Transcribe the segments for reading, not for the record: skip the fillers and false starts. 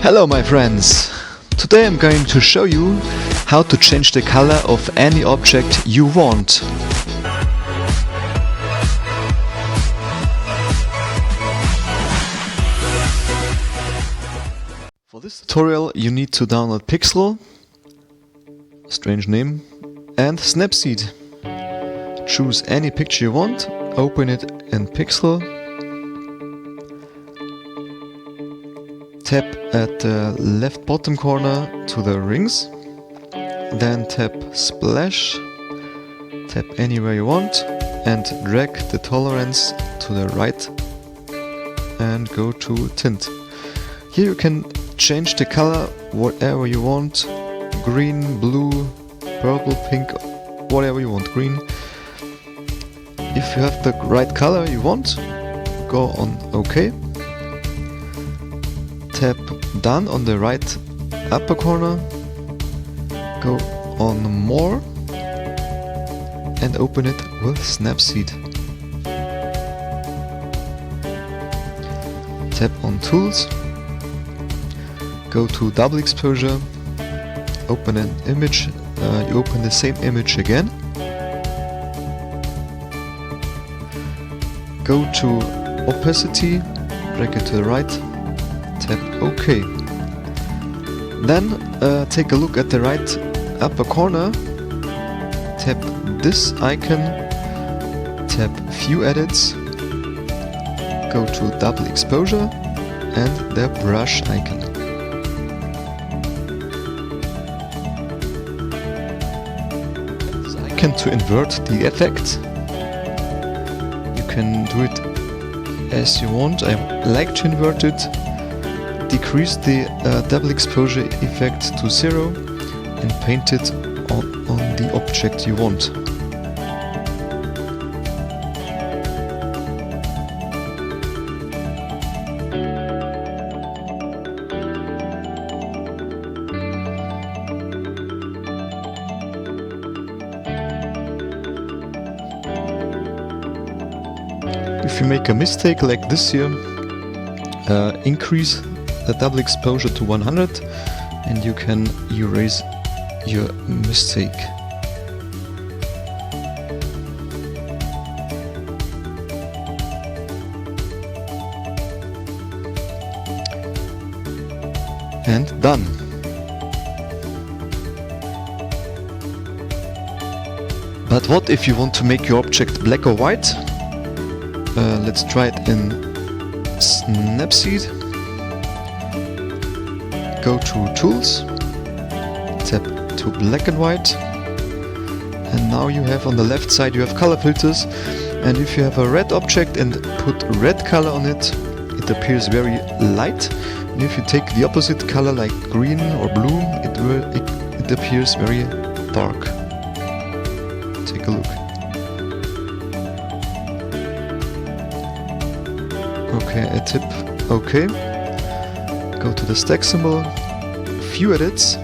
Hello my friends! Today I'm going to show you how to change the color of any object you want. For this tutorial you need to download Pixel, strange name, and Snapseed. Choose any picture you want, open it in Pixel, tap at the left bottom corner to the rings, then tap splash, tap anywhere you want and drag the tolerance to the right and go to tint. Here you can change the color whatever you want, green, blue, purple, pink, whatever you want, green. If you have the right color you want, go on OK. Tap done on the right upper corner, go on more and open it with Snapseed. Tap on tools, go to double exposure, open an image, you open the same image again, go to opacity, drag it to the right, tap OK. Then take a look at the right upper corner, tap this icon, tap View Edits, go to double exposure and the brush icon. This icon to invert the effect. You can do it as you want. I like to invert it. Decrease the double exposure effect to 0 and paint it on the object you want. If you make a mistake like this here, increase the double exposure to 100 and you can erase your mistake. And done. But what if you want to make your object black or white? Let's try it in Snapseed. Go to Tools, tap to Black and White, and now you have on the left side you have color filters, and if you have a red object and put red color on it, it appears very light, and if you take the opposite color like green or blue, it appears very dark. Take a look. Okay, I tap OK. Go to the stack symbol, View Edits,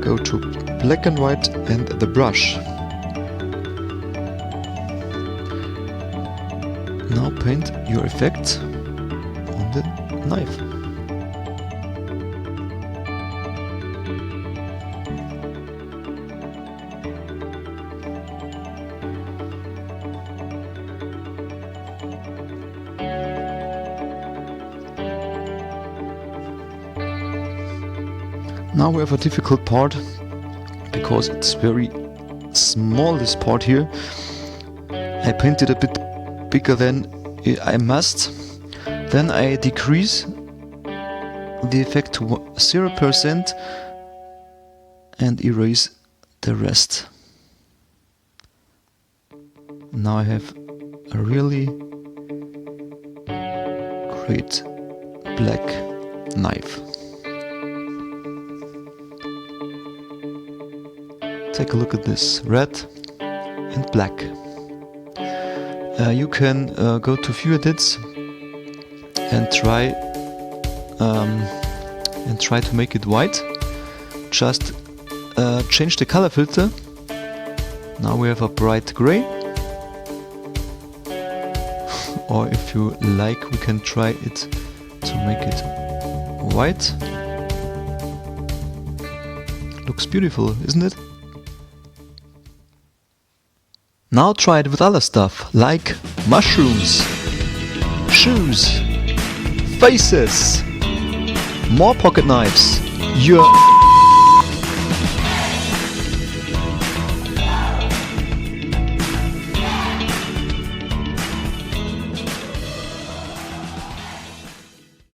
go to Black and White and the brush. Now paint your effect on the knife. Now we have a difficult part, because it's very small, this part here. I painted a bit bigger than I must. Then I decrease the effect to 0% and erase the rest. Now I have a really great black knife. Take a look at this, red and black. You can go to View Edits and try to make it white. Just change the color filter. Now we have a bright gray. Or if you like, we can try it to make it white. Looks beautiful, isn't it? Now try it with other stuff, like mushrooms, shoes, faces, more pocket knives. You're